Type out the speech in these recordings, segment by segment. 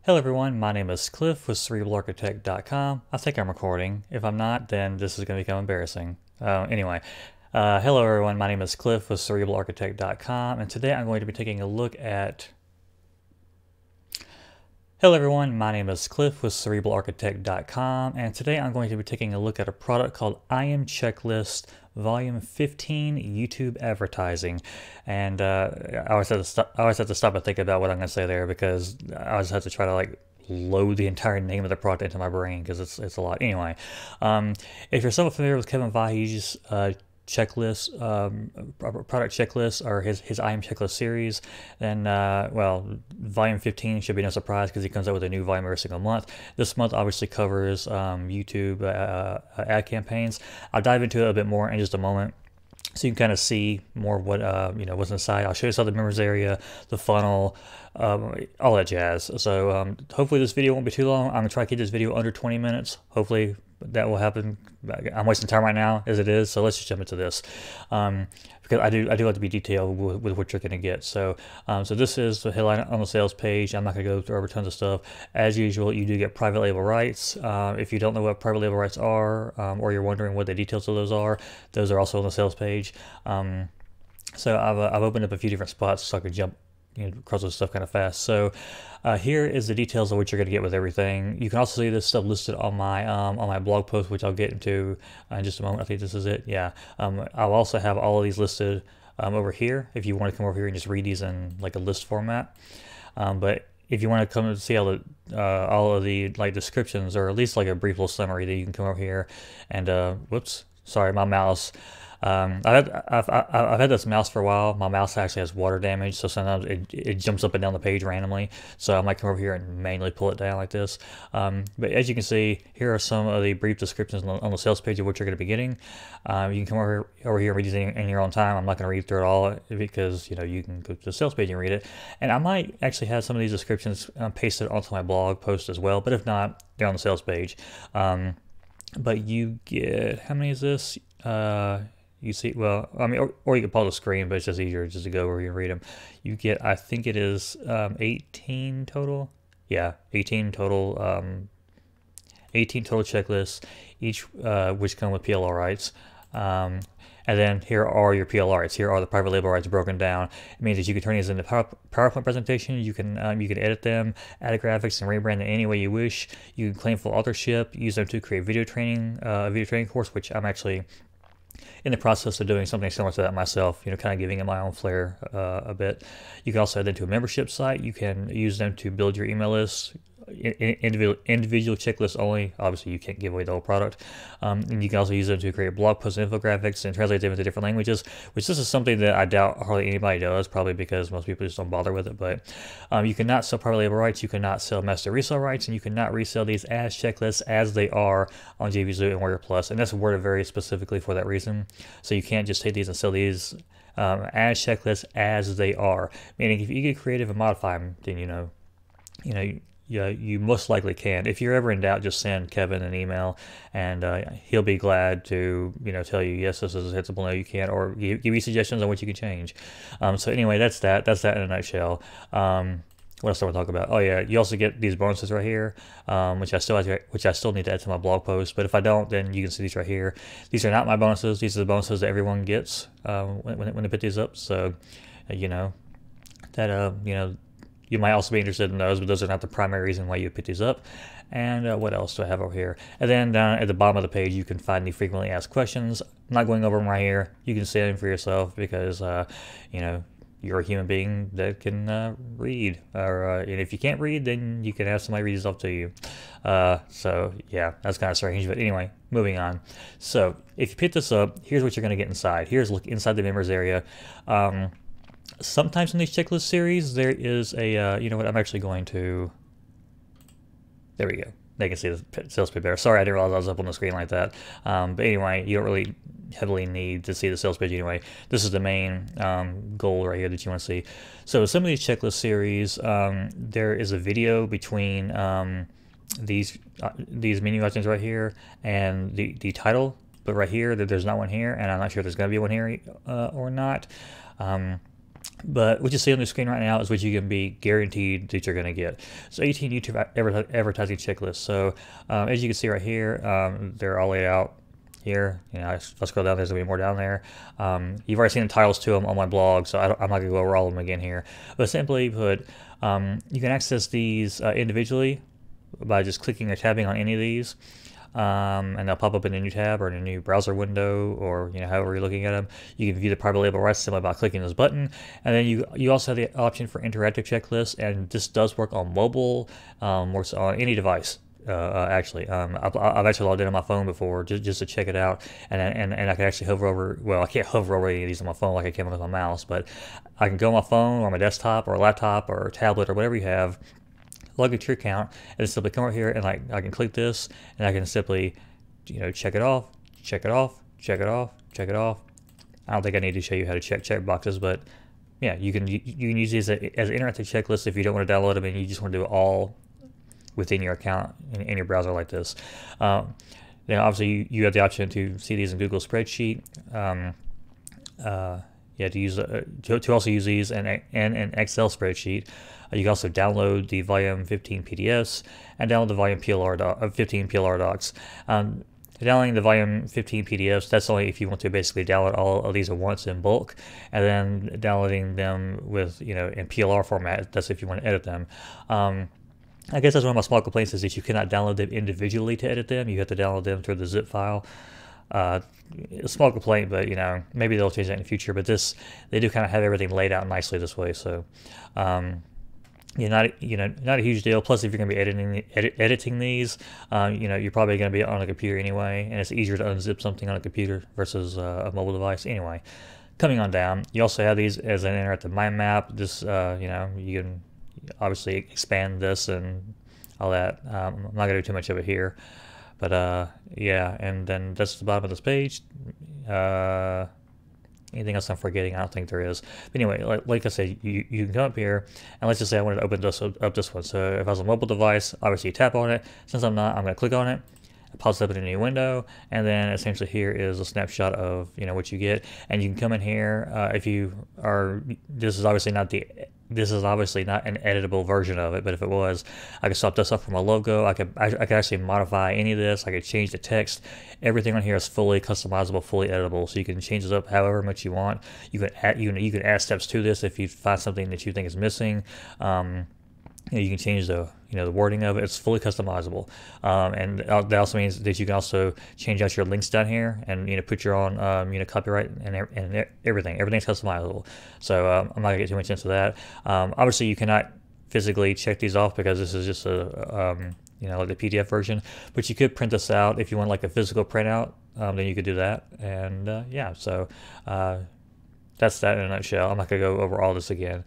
Hello everyone, my name is Cliff with CerebralArchitect.com. I think I'm recording. If I'm not, then this is going to become embarrassing. Hello everyone, my name is Cliff with CerebralArchitect.com, and today I'm going to be taking a look at... Hello everyone, my name is Cliff with CerebralArchitect.com, and today I'm going to be taking a look at a product called I Am Checklist Volume 15 YouTube Advertising. And I always have to stop and think about what I'm going to say there, because I always have to try to load the entire name of the product into my brain, because it's a lot. Anyway, if you're somewhat familiar with Kevin Vaihe's checklist, product checklist, or his I Am Checklist series, then well, volume 15 should be no surprise, because he comes out with a new volume every single month. This month obviously covers YouTube ad campaigns. I'll dive into it a bit more in just a moment, so you can kind of see more of what what's inside. I'll show you some of the members area, the funnel, all that jazz. So hopefully this video won't be too long. I'm gonna try to keep this video under 20 minutes. Hopefully that will happen. I'm wasting time right now as it is, so let's just jump into this, because I do like to be detailed with what you're going to get. So so this is the headline on the sales page. I'm not going to go through over tons of stuff. As usual, you do get private label rights. If you don't know what private label rights are, or you're wondering what the details of those are also on the sales page. So I've opened up a few different spots so I could jump across this stuff kind of fast. So here is the details of what you're going to get with everything. You can also see this stuff listed on my blog post, which I'll get into in just a moment. I think this is it. Yeah. I'll also have all of these listed over here if you want to come over here and just read these in like a list format. But if you want to come and see all of the descriptions, or at least like a brief little summary, that you can come over here and whoops, sorry, my mouse. I've had this mouse for a while. My mouse actually has water damage, so sometimes it jumps up and down the page randomly. So I might come over here and manually pull it down like this. But as you can see, here are some of the brief descriptions on the sales page of what you're going to be getting. You can come over here and read these in your own time. I'm not going to read through it all, because you can go to the sales page and read it. And I might actually have some of these descriptions pasted onto my blog post as well. But if not, they're on the sales page. But you get, how many is this? You see, well, I mean, or you can pause the screen, but it's just easier just to go where you read them. You get, I think it is 18 total. Yeah, 18 total. 18 total checklists, each which come with PLR rights. And then here are your PLR rights. Here are the private label rights broken down. It means that you can turn these into PowerPoint presentation. You can edit them, add graphics, and rebrand them any way you wish. You can claim full authorship. Use them to create video training course, which I'm actually in the process of doing something similar to that myself, kind of giving it my own flair a bit. You can also add them to a membership site. You can use them to build your email list, individual checklists only. Obviously, you can't give away the whole product. And you can also use them to create blog posts and infographics and translate them into different languages, which this is something that I doubt hardly anybody does, probably because most people just don't bother with it. But you cannot sell private label rights, you cannot sell master resale rights, and you cannot resell these as checklists as they are on JVZoo and Warrior Plus. And that's worded very specifically for that reason. So you can't just take these and sell these as checklists as they are. Meaning, if you get creative and modify them, then yeah, you most likely can. If you're ever in doubt, just send Kevin an email, and he'll be glad to tell you, yes, this is acceptable, no, you can't, or give you suggestions on what you can change. So anyway, that's that in a nutshell. What else do I want to talk about? Oh yeah, you also get these bonuses right here, which I still need to add to my blog post. But if I don't, then you can see these right here. These are not my bonuses. These are the bonuses that everyone gets when they put these up. So you might also be interested in those, but those are not the primary reason why you pick these up. And what else do I have over here? And then down at the bottom of the page, you can find the frequently asked questions. I'm not going over them right here. You can see them for yourself, because you're a human being that can read. Or and if you can't read, then you can have somebody read this off to you. So yeah, that's kind of strange. But anyway, moving on. So if you pick this up, here's what you're going to get inside. Here's look inside the members area. Sometimes in these checklist series, there is a, you know what, I'm actually going to, there we go. They can see the sales page better. Sorry, I didn't realize I was up on the screen like that. But anyway, you don't really heavily need to see the sales page anyway. This is the main goal right here that you want to see. So some of these checklist series, there is a video between these menu items right here and the title. But right here, there's not one here, and I'm not sure if there's going to be one here or not. But what you see on the screen right now is what you can be guaranteed that you're going to get. So 18 YouTube advertising checklists. So as you can see right here, they're all laid out here. You know, if I scroll down, there's going to be more down there. You've already seen the titles to them on my blog, so I'm not going to go over all of them again here. But simply put, you can access these individually by just clicking or tabbing on any of these. And they'll pop up in a new tab or in a new browser window, or however you're looking at them. You can view the private label rights simply by clicking this button, and then you also have the option for interactive checklists, and this does work on mobile, works on any device. Actually, I've actually logged in on my phone before just to check it out, and I can actually hover over. Well, I can't hover over any of these on my phone like I can with my mouse, but I can go on my phone or my desktop or a laptop or a tablet or whatever you have. Log into your account, and then simply come over here and I can click this, and I can simply, check it off, check it off, check it off, check it off. I don't think I need to show you how to check boxes, but yeah, you can use these as an interactive checklist if you don't want to download them and you just want to do it all within your account in your browser like this. Then obviously you have the option to see these in Google Spreadsheet. To also use these in an Excel spreadsheet. You can also download the Volume 15 PDFs and download the Volume 15 PLR docs. Downloading the Volume 15 PDFs, that's only if you want to basically download all of these at once in bulk, and then downloading them with, in PLR format, that's if you want to edit them. I guess that's one of my small complaints is that you cannot download them individually to edit them. You have to download them through the zip file. A small complaint, but maybe they'll change that in the future. But they do kind of have everything laid out nicely this way. So, not a huge deal. Plus, if you're going to be editing these, you're probably going to be on a computer anyway, and it's easier to unzip something on a computer versus a mobile device. Anyway, coming on down, you also have these as an interactive mind map. This, you can obviously expand this and all that. I'm not going to do too much of it here. But yeah, and then that's the bottom of this page. Anything else I'm forgetting? I don't think there is. But anyway, like I said, you can come up here, and let's just say I wanted to open this one. So if I was on a mobile device, obviously you tap on it. Since I'm not, I'm going to click on it. It pops up in a new window, and then essentially here is a snapshot of what you get. And you can come in here if you are. This is obviously not an editable version of it, but if it was, I could swap this up from a logo. I could actually modify any of this. I could change the text. Everything on here is fully customizable, fully editable, so you can change this up however much you want. You can add steps to this if you find something that you think is missing. You can change the wording of it. It's fully customizable, and that also means that you can also change out your links down here and put your own copyright and everything. Everything's customizable. So I'm not gonna get too much into that. Obviously, you cannot physically check these off because this is just a like the PDF version. But you could print this out if you want like a physical printout. Then you could do that. And yeah, so. That's that in a nutshell. I'm not going to go over all this again.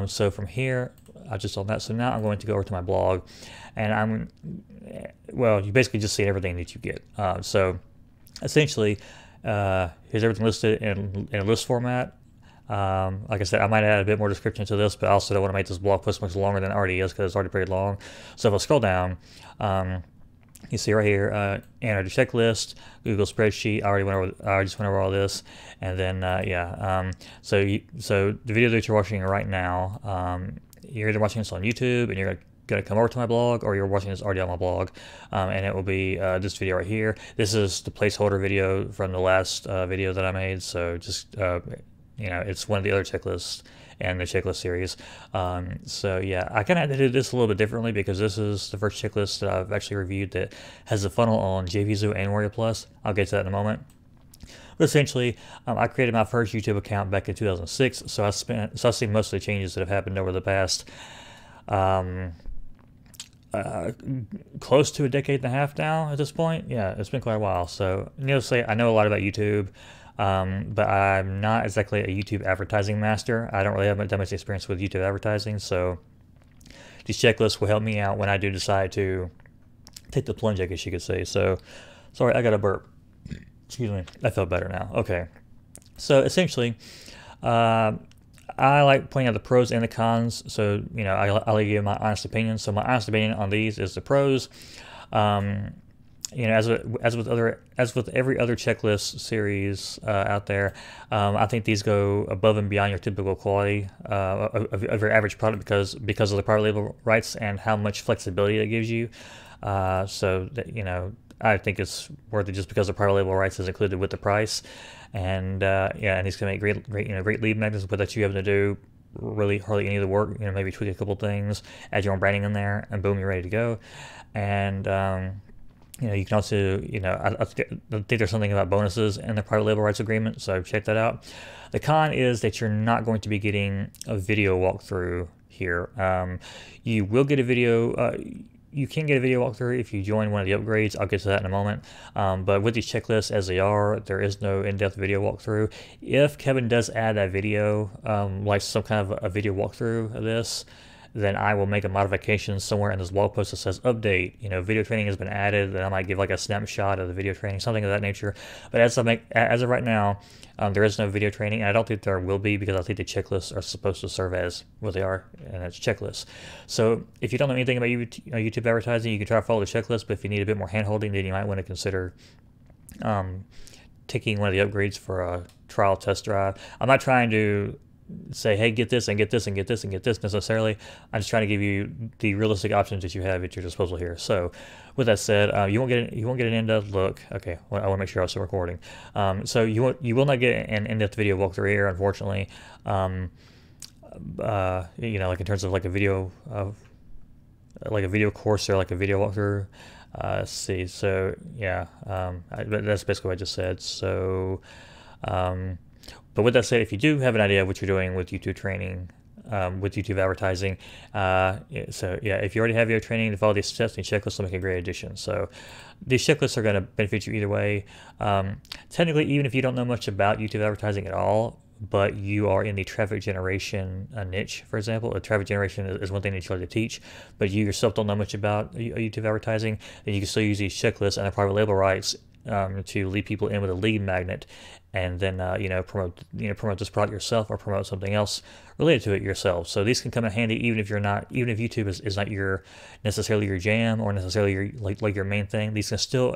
So from here, I just on that. So now I'm going to go over to my blog, and you basically just see everything that you get. So essentially, here's everything listed in a list format. Like I said, I might add a bit more description to this, but I also don't want to make this blog post much longer than it already is because it's already pretty long. So if I scroll down, you see right here, enter the checklist, Google Spreadsheet. I just went over all this, and then so the video that you're watching right now, you're either watching this on YouTube, and you're gonna come over to my blog, or you're watching this already on my blog, and it will be this video right here. This is the placeholder video from the last video that I made. So just it's one of the other checklists and the checklist series. So yeah, I kind of did this a little bit differently because this is the first checklist that I've actually reviewed that has a funnel on JVZoo and Warrior Plus. I'll get to that in a moment. But essentially, I created my first YouTube account back in 2006, so I've seen most of the changes that have happened over the past close to a decade and a half now at this point. Yeah, it's been quite a while. So needless to say, I know a lot about YouTube. But I'm not exactly a YouTube advertising master. I don't really have that much experience with YouTube advertising, so these checklists will help me out when I do decide to take the plunge, I guess you could say. So, sorry, I got a burp. Excuse me. I felt better now. Okay. So essentially, I like pointing out the pros and the cons. So, I'll give you my honest opinion. So my honest opinion on these is the pros. as with every other checklist series out there, I think these go above and beyond your typical quality of your average product because of the private label rights and how much flexibility it gives you. So that, I think it's worth it just because the private label rights is included with the price, and and these can make great lead magnets without you having to do really hardly any of the work. Maybe tweak a couple things, add your own branding in there, and boom, you're ready to go. And you can also, I think there's something about bonuses in the private label rights agreement, so check that out. The con is that you're not going to be getting a video walkthrough here. You will get a video. You can get a video walkthrough if you join one of the upgrades. I'll get to that in a moment. But with these checklists as they are, there is no in-depth video walkthrough. If Kevin does add that video, like some kind of a video walkthrough of this, then I will make a modification somewhere in this blog post that says update, video training has been added, then I might give like a snapshot of the video training, something of that nature. But as of right now, there is no video training, and I don't think there will be, because I think the checklists are supposed to serve as what they are, and it's checklists. So if you don't know anything about YouTube advertising, you can try to follow the checklist, but if you need a bit more hand-holding, then you might want to consider taking one of the upgrades for a trial test drive. I'm not trying to say, hey, get this and get this and get this and get this necessarily. I'm just trying to give you the realistic options that you have at your disposal here. So with that said, you won't get an in-depth look. Okay, well, I want to make sure I'm still recording. So you will not get an in-depth video walkthrough here, unfortunately. Like in terms of like a video course or like a video walkthrough. Let's see. So yeah, but that's basically what I just said. So but with that said, if you do have an idea of what you're doing with YouTube training, with YouTube advertising, if you already have your training to follow these steps, these checklists will make a great addition. So these checklists are going to benefit you either way. Technically, even if you don't know much about YouTube advertising at all, but you are in the traffic generation niche, for example, traffic generation is one thing that you like to teach, but you yourself don't know much about YouTube advertising, then you can still use these checklists and the private label rights to lead people in with a lead magnet, and then promote this product yourself or promote something else related to it yourself. So these can come in handy even if YouTube is not necessarily your jam or necessarily your main thing. These can still,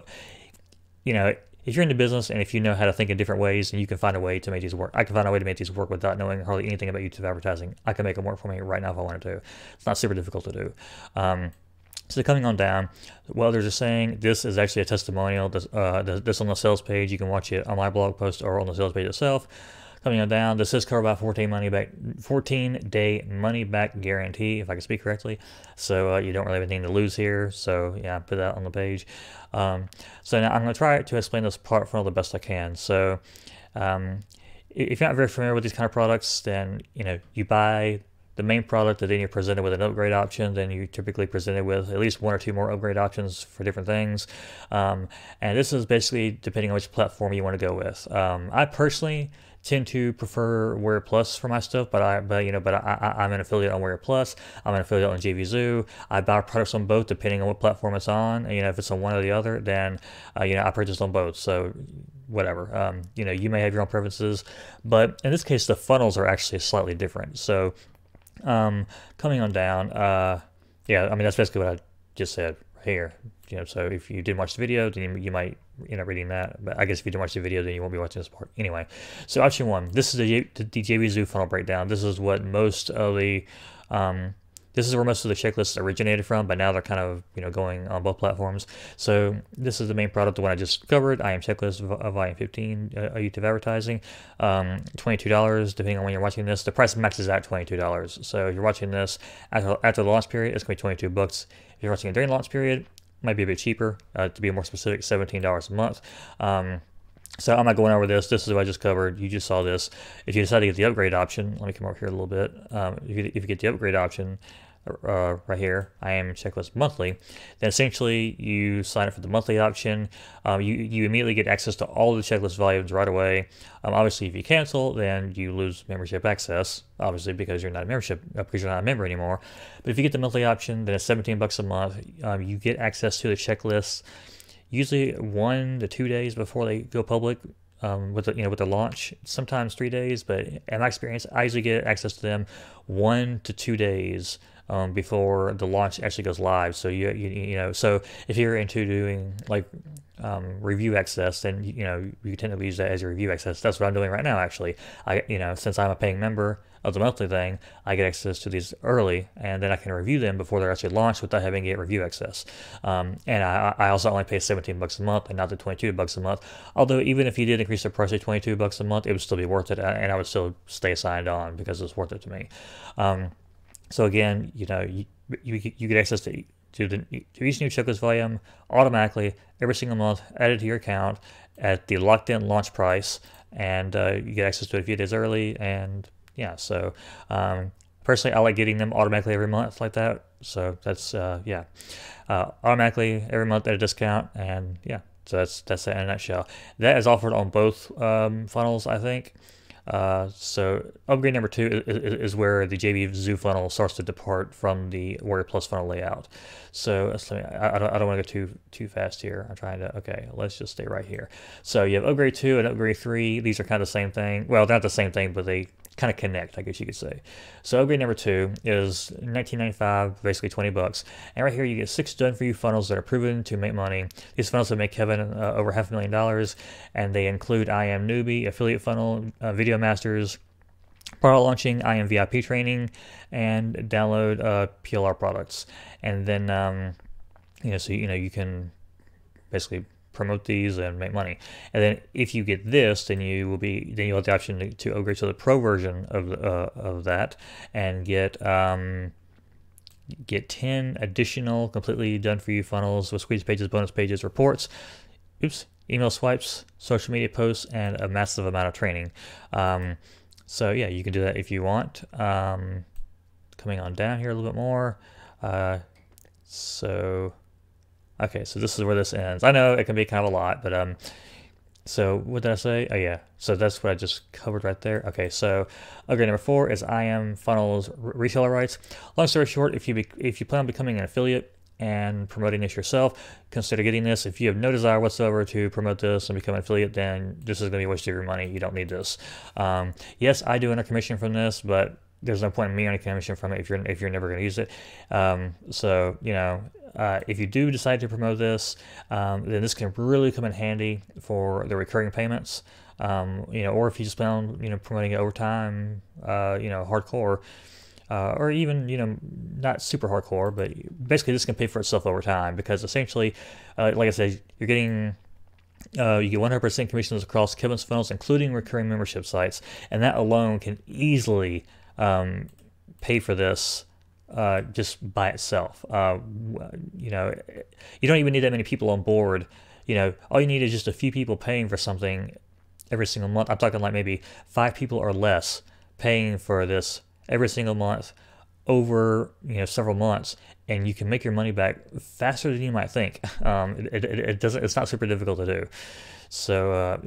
if you're in the business and if you know how to think in different ways, and you can find a way to make these work. I can find a way to make these work without knowing hardly anything about YouTube advertising. I can make them work for me right now if I wanted to. It's not super difficult to do. So coming on down, well, they're just saying this is actually a testimonial. This on the sales page. You can watch it on my blog post or on the sales page itself. Coming on down, this is covered by 14-day money-back guarantee, if I can speak correctly. So you don't really have anything to lose here. So yeah, put that on the page. So now I'm going to try to explain this product funnel the best I can. So if you're not very familiar with these kind of products, then you buy the main product, and then you're presented with an upgrade option. Then you're typically presented with at least one or two more upgrade options for different things. And this is basically depending on which platform you want to go with. I personally tend to prefer Warrior Plus for my stuff, but I'm an affiliate on Warrior Plus. I'm an affiliate on JVZoo. I buy products on both depending on what platform it's on. If it's on one or the other, then I purchase on both. So whatever. You may have your own preferences, but in this case, the funnels are actually slightly different. So coming on down, that's basically what I just said right here. So if you didn't watch the video, then you might end up reading that. But I guess if you didn't watch the video, then you won't be watching this part. Anyway, so option one, this is the JVZoo funnel breakdown. This is what most of the this is where most of the checklists originated from, but now they're kind of going on both platforms. So this is the main product, the one I just covered. I am checklist volume 15 YouTube advertising, $22 depending on when you're watching this. The price maxes out $22. So if you're watching this after the launch period, it's going to be $22. If you're watching it during the launch period, it might be a bit cheaper. To be more specific, $17 a month. So I'm not going over this. This is what I just covered. You just saw this. If you decide to get the upgrade option, let me come over here a little bit. If you get the upgrade option, right here, I am checklist monthly, then essentially you sign up for the monthly option. You immediately get access to all the checklist volumes right away. Obviously, if you cancel, then you lose membership access, obviously, because you're not a member anymore. But if you get the monthly option, then it's $17 a month. You get access to the checklists usually 1 to 2 days before they go public. With the launch, sometimes 3 days, but in my experience, I usually get access to them 1 to 2 days before the launch actually goes live. So so if you're into doing like review access, then you tend to use that as your review access. That's what I'm doing right now. Actually, since I'm a paying member of the monthly thing, I get access to these early, and then I can review them before they're actually launched without having to get review access. And I also only pay $17 a month and not the $22 a month. Although even if you did increase the price to $22 a month, it would still be worth it, and I would still stay signed on because it's worth it to me. So again, you get access to each new checklist volume automatically every single month, added to your account at the locked-in launch price, and you get access to it a few days early. And yeah, so personally, I like getting them automatically every month like that. So that's automatically every month at a discount, and yeah, so that's it in a nutshell. That is offered on both funnels, I think. So upgrade number 2 is where the JV Zoo funnel starts to depart from the Warrior Plus funnel layout. So I don't want to go too fast here. I'm trying to, okay, let's just stay right here. So you have upgrade 2 and upgrade 3. These are kind of the same thing. Well, they're not the same thing, but they kind of connect, I guess you could say. So upgrade number 2 is $19.95, basically $20. And right here you get 6 done-for-you funnels that are proven to make money. These funnels have made Kevin over $500,000, and they include I Am Newbie, affiliate funnel, video masters, product launching, I Am VIP training, and download PLR products. And then so you can basically promote these and make money. And then if you get this, then you'll have the option to upgrade to the pro version of that and get 10 additional completely done for you funnels with squeeze pages, bonus pages, reports, email swipes, social media posts, and a massive amount of training. So yeah, you can do that if you want. Coming on down here a little bit more. Okay, so this is where this ends. I know it can be kind of a lot, but so what did I say? Oh yeah, so that's what I just covered right there. Okay, so upgrade number 4 is I Am Funnels reseller rights. Long story short, if you plan on becoming an affiliate and promoting this yourself, consider getting this. If you have no desire whatsoever to promote this and become an affiliate, then this is going to be a waste of your money. You don't need this. Yes, I do earn a commission from this, but there's no point in me earning a commission from it if you're never going to use it. If you do decide to promote this, then this can really come in handy for the recurring payments. Or if you just plan on promoting it over time, hardcore. Or even, not super hardcore, but basically this can pay for itself over time, because essentially, like I said, you're getting, you get 100% commissions across Kevin's funnels, including recurring membership sites, and that alone can easily pay for this just by itself. You don't even need that many people on board. All you need is just a few people paying for something every single month. I'm talking like maybe 5 people or less paying for this every single month over several months, and you can make your money back faster than you might think. It's not super difficult to do. So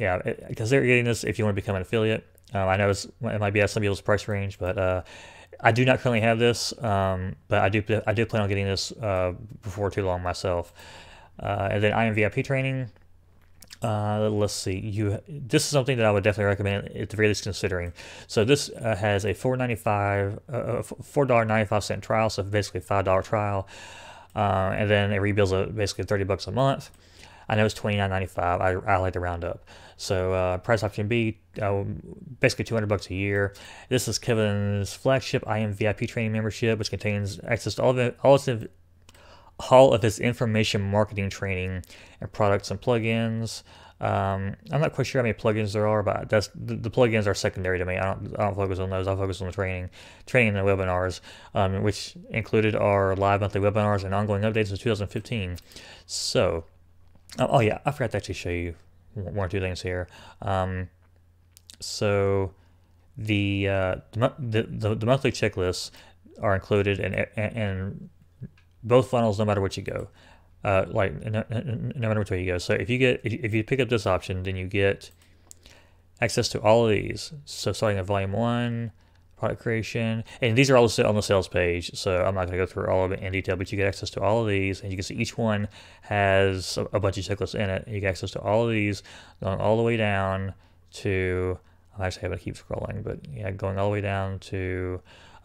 consider getting this if you want to become an affiliate. I know it might be at some people's price range, but I do not currently have this, but I do plan on getting this before too long myself. And then I Am VIP training. Let's see. This is something that I would definitely recommend at the very least considering. So this has a $4.95 trial, so basically $5 trial, and then it rebuilds basically $30 a month. I know it's $29.95. I like to round up. So price option B, basically $200 a year. This is Kevin's flagship I Am VIP training membership, which contains access to all of his information marketing training and products and plugins. I'm not quite sure how many plugins there are, but the plugins are secondary to me. I don't focus on those. I focus on the training and the webinars, which included our live monthly webinars and ongoing updates of 2015. So, oh yeah, I forgot to actually show you one or two things here. So the monthly checklists are included in both funnels, no matter which you go. No matter which way you go. So if you pick up this option, then you get access to all of these. So starting at volume 1, product creation, and these are all on the sales page, so I'm not going to go through all of it in detail, but you get access to all of these, and you can see each one has a bunch of checklists in it, and you get access to all of these going all the way down to, I'm actually having to keep scrolling, but yeah, going all the way down to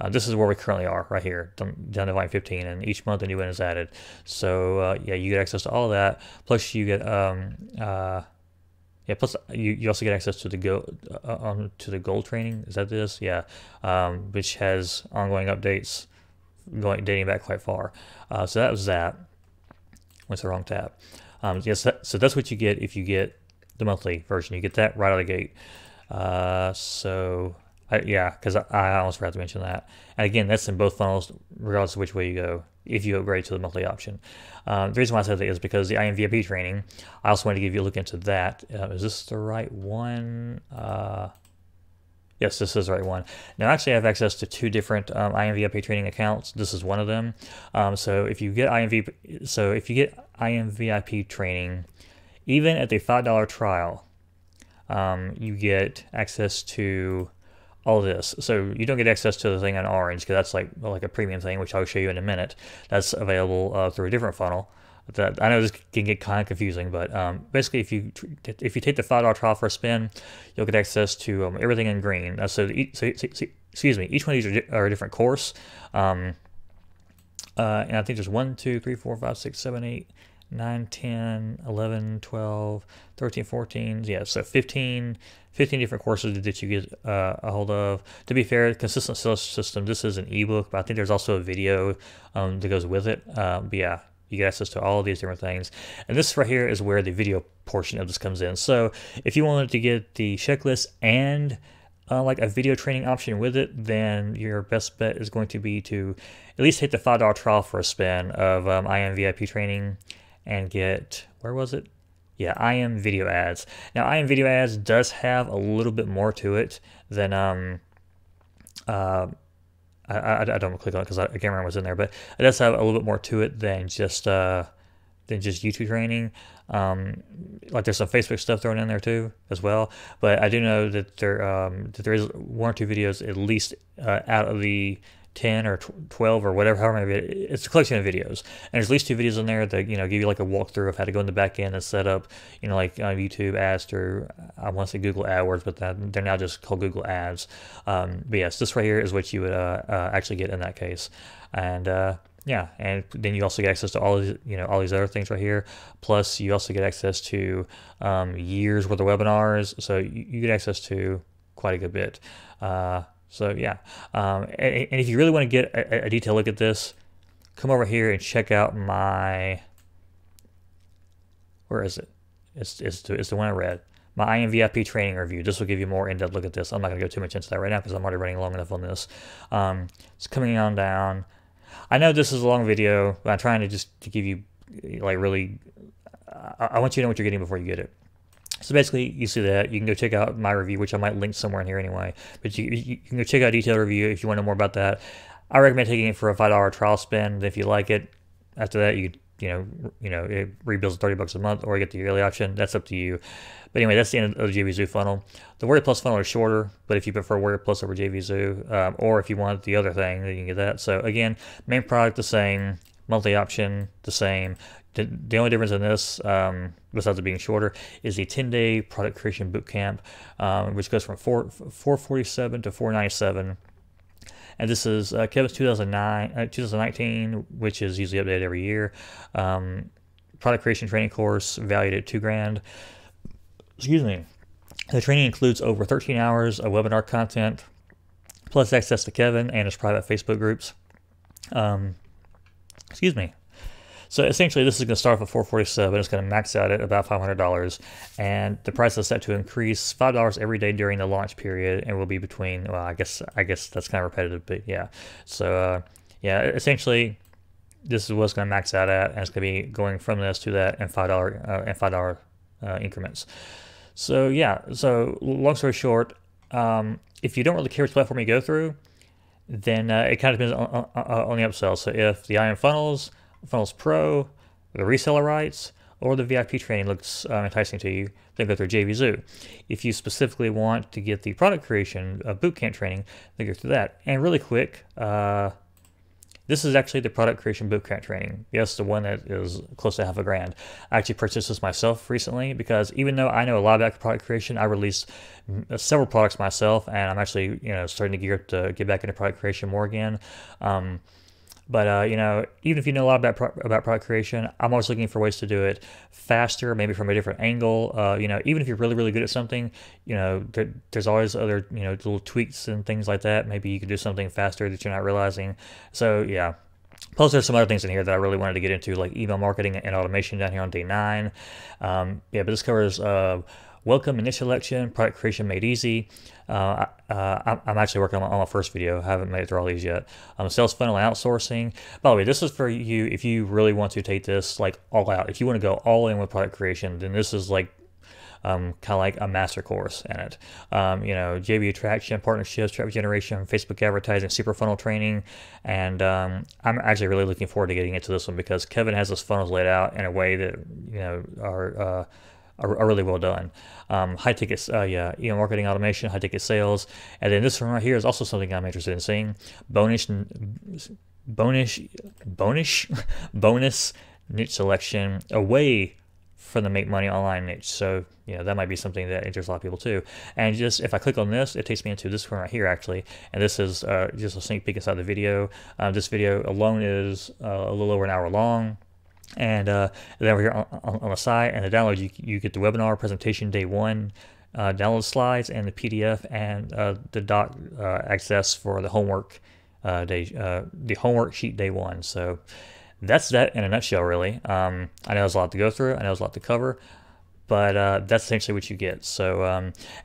This is where we currently are, right here, down to volume 15, and each month a new one is added. So yeah, you get access to all of that. Plus you get yeah. Plus you also get access to the gold training. Is that this? Yeah, which has ongoing updates dating back quite far. So that was that. Went to the wrong tab. Yes, so that's what you get if you get the monthly version. You get that right out of the gate. Yeah, because I almost forgot to mention that. And again, that's in both funnels, regardless of which way you go, if you upgrade to the monthly option. The reason why I said that is because the IMVIP training, I also wanted to give you a look into that. Is this the right one? Yes, this is the right one. Now, actually, I have access to 2 different IMVIP training accounts. This is one of them. So if you get IMVIP training, even at the $5 trial, you get access to all this. So you don't get access to the thing on orange because that's like a premium thing, which I'll show you in a minute. That's available through a different funnel. That I know this can get kind of confusing, but basically, if you take the $5 trial for a spin, you'll get access to everything in green. Excuse me, each one of these are a different course, and I think there's 1, 2, 3, 4, 5, 6, 7, 8, 9, 10, 11, 12, 13, 14. Yeah, so 15 different courses that you get a hold of. To be fair, Consistent Sales System, this is an ebook, but I think there's also a video that goes with it. But yeah. You get access to all of these different things. And this right here is where the video portion of this comes in. So if you wanted to get the checklist and like a video training option with it, then your best bet is going to be to at least hit the $5 trial for a spin of IM VIP training and get, where was it? Yeah, IM video ads. Now IM video ads does have a little bit more to it than I don't click on it because I can't remember what's in there, but it does have a little bit more to it than just YouTube training. Like there's some Facebook stuff thrown in there too as well. But I do know that there is 1 or 2 videos at least out of the 10 or 12 or whatever, however many, it's a collection of videos. And there's at least 2 videos in there that, give you like a walkthrough of how to go in the back end and set up, like YouTube ads through, I want to say Google AdWords, but they're now just called Google Ads. But yes, this right here is what you would actually get in that case. And yeah, and then you also get access to all these, all these other things right here. Plus, you also get access to years worth of webinars. So you get access to quite a good bit. So yeah, and if you really want to get a detailed look at this, come over here and check out my, where is it? It's the one I read. My IMVIP training review. This will give you more in-depth look at this. I'm not going to go too much into that right now because I'm already running long enough on this. It's coming on down. I know this is a long video, but I'm trying to give you like really, I want you to know what you're getting before you get it. So basically, you see that. You can go check out my review, which I might link somewhere in here anyway. But you can go check out a detailed review if you want to know more about that. I recommend taking it for a $5 trial spin. If you like it, after that, it rebuilds $30 a month, or you get the yearly option. That's up to you. But anyway, that's the end of the JVZoo funnel. The Warrior Plus funnel is shorter, but if you prefer Warrior Plus over JVZoo, or if you want the other thing, then you can get that. So again, main product the same, monthly option the same. The only difference in this, besides it being shorter, is the 10-day product creation bootcamp, which goes from $447 to $497. And this is Kevin's 2019, which is usually updated every year. Product creation training course valued at $2,000. Excuse me. The training includes over 13 hours of webinar content, plus access to Kevin and his private Facebook groups. Excuse me. So essentially, this is going to start off at $447. It's going to max out at about $500, and the price is set to increase $5 every day during the launch period, and will be between. Well, I guess that's kind of repetitive, but yeah. So yeah, essentially, this is what's going to max out at, and it's going to be going from this to that and $5 increments. So yeah. So long story short, if you don't really care which platform you go through, then it kind of depends on the upsell. So if the IM Funnels Pro, the reseller rights, or the VIP training looks enticing to you, then go through JVZoo. If you specifically want to get the product creation bootcamp training, then go through that. And really quick, this This is actually the product creation bootcamp training. Yes, the one that is close to $5,000. I actually purchased this myself recently because even though I know a lot about product creation, I released several products myself, and I'm actually starting to gear up to get back into product creation more again. But even if you know a lot about product creation, I'm always looking for ways to do it faster, maybe from a different angle. Even if you're really, really good at something, there's always other, little tweaks and things like that. Maybe you could do something faster that you're not realizing. So yeah. Plus, there's some other things in here that I really wanted to get into, like email marketing and automation down here on day 9. But this covers welcome and niche selection, product creation made easy. I'm actually working on my first video. I haven't made it through all these yet. Sales funnel and outsourcing. By the way, this is for you if you really want to take this like all out. If you want to go all in with product creation, then this is like kind of like a master course in it. JV attraction, partnerships, traffic generation, Facebook advertising, super funnel training, and I'm actually really looking forward to getting into this one because Kevin has those funnels laid out in a way that are really well done. High tickets, email marketing automation, high ticket sales, and then this one right here is also something I'm interested in seeing. Bonus niche selection away from the make money online niche. So that might be something that interests a lot of people too. And just if I click on this, it takes me into this one right here actually, and this is just a sneak peek inside the video. This video alone is a little over an hour long. And then over here on the side and the download, you get the webinar presentation day 1, download slides and the PDF and the doc access for the homework the homework sheet day 1. So that's that in a nutshell, really. I know there's a lot to go through. I know there's a lot to cover, but that's essentially what you get. So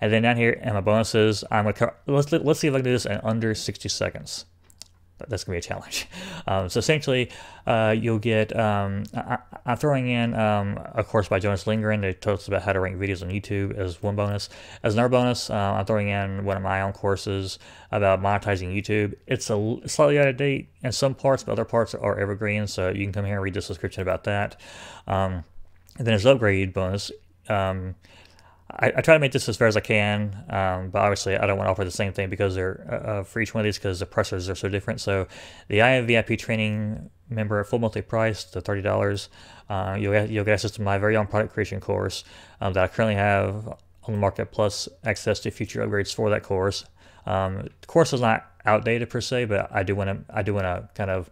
and then down here in my bonuses, I'm gonna cover, let's see if I can do this in under 60 seconds. That's gonna be a challenge. So essentially, you'll get. I'm throwing in a course by Jonas Lindgren that talks about how to rank videos on YouTube as one bonus. As another bonus, I'm throwing in one of my own courses about monetizing YouTube. It's slightly out of date in some parts, but other parts are evergreen. So you can come here and read the description about that. And then as an upgrade bonus. I try to make this as fair as I can, but obviously I don't want to offer the same thing because they're for each one of these because the prices are so different. So the IM VIP training member at full monthly price to $30, you'll get access to my very own product creation course that I currently have on the market, plus access to future upgrades for that course. The course is not outdated per se, but I do want to kind of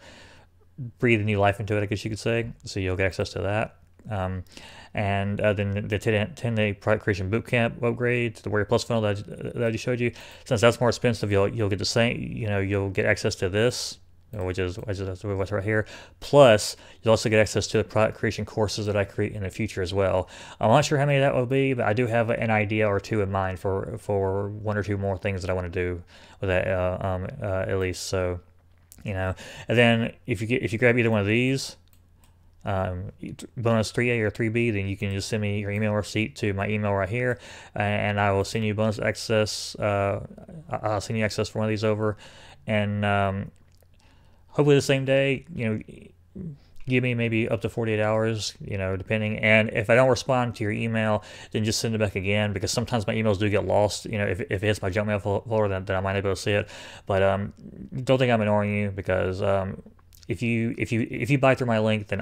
breathe new life into it, I guess you could say. So you'll get access to that. And then the 10-day product creation bootcamp upgrade to the Warrior Plus funnel that I just showed you. Since that's more expensive, you'll get the same. You'll get access to this, which is what's right here. Plus, you'll also get access to the product creation courses that I create in the future as well. I'm not sure how many that will be, but I do have an idea or two in mind for 1 or 2 more things that I want to do with that at least. So, and then if you grab either one of these. Bonus 3A or 3B, then you can just send me your email receipt to my email right here, and I will send you bonus access. I'll send you access for one of these over, and hopefully the same day. Give me maybe up to 48 hours, depending. And if I don't respond to your email, then just send it back again, because sometimes my emails do get lost. If it hits my junk mail folder, then I might not be able to see it. But don't think I'm ignoring you, because if you buy through my link, then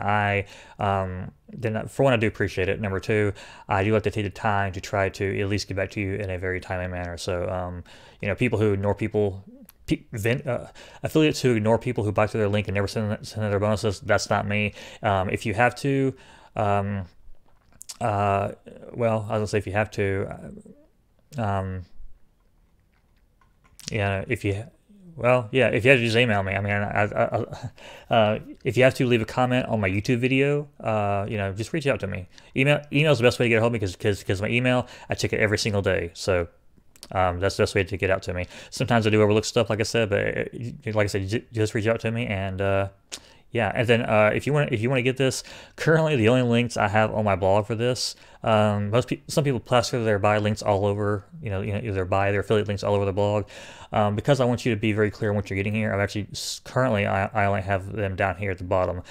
for one, I do appreciate it. Number 2, I do like to take the time to try to at least get back to you in a very timely manner. So people who ignore people, affiliates who ignore people who buy through their link and never send their bonuses, that's not me. If you have to, well, I was gonna say if you have to, if you have to just email me. I mean, if you have to leave a comment on my YouTube video, just reach out to me. Email is the best way to get a hold of me, because my email, I check it every single day. So that's the best way to get out to me. Sometimes I do overlook stuff, like I said, but like I said, just reach out to me, and yeah. And then if you want to get this, currently the only links I have on my blog for this, some people plaster their buy links all over, their affiliate links all over the blog. Because I want you to be very clear on what you're getting here, I've actually currently I only have them down here at the bottom.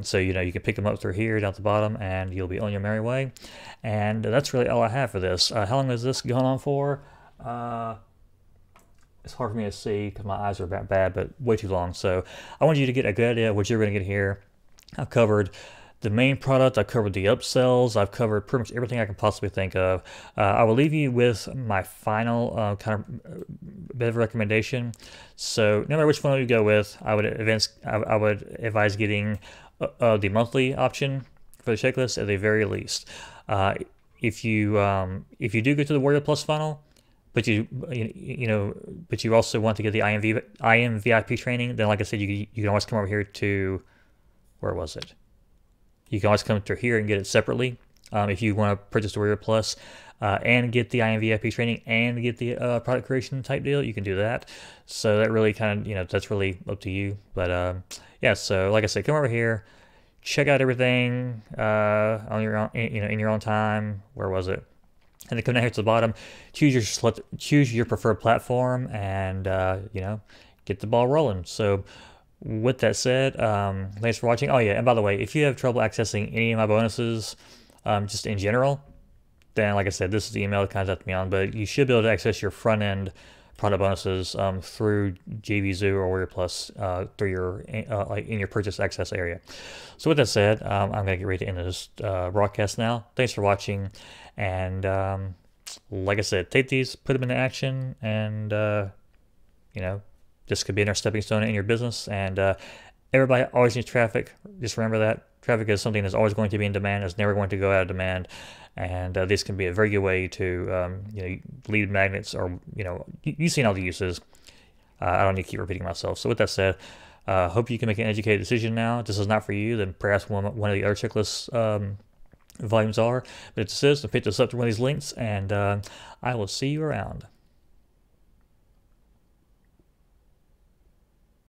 So you can pick them up through here down at the bottom, and you'll be on your merry way. And that's really all I have for this. How long is this going on for? it's hard for me to see because my eyes are bad, but way too long. So I want you to get a good idea of what you're going to get here. I've covered the main product, I've covered the upsells, I've covered pretty much everything I can possibly think of. I will leave you with my final kind of bit of recommendation. So no matter which one you go with, I would advise getting the monthly option for the checklist at the very least. If you do go to the Warrior Plus funnel, but but you also want to get the IM VIP training, then like I said, you can always come over here to, where was it? You can always come through here and get it separately. If you want to purchase the Warrior Plus and get the IM VIP training and get the product creation type deal, you can do that. So that really kind of, that's really up to you. But yeah, so like I said, come over here, check out everything on your own, in your own time. Where was it? And then come down here to the bottom, choose your preferred platform, and get the ball rolling. So with that said, thanks for watching. Oh yeah, and by the way, if you have trouble accessing any of my bonuses, just in general, then like I said, this is the email to contact me on. But you should be able to access your front end product bonuses through JVZoo or Warrior Plus through your in your purchase access area. So with that said, I'm gonna get ready to end this broadcast now. Thanks for watching, and like I said, take these, put them into action, and this could be another stepping stone in your business. And everybody always needs traffic. Just remember that traffic is something that's always going to be in demand. It's never going to go out of demand. And this can be a very good way to, lead magnets, or, you've seen all the uses. I don't need to keep repeating myself. So with that said, hope you can make an educated decision now. If this is not for you, then perhaps one of the other checklist volumes are. But if this is, then pick this up to one of these links, and I will see you around.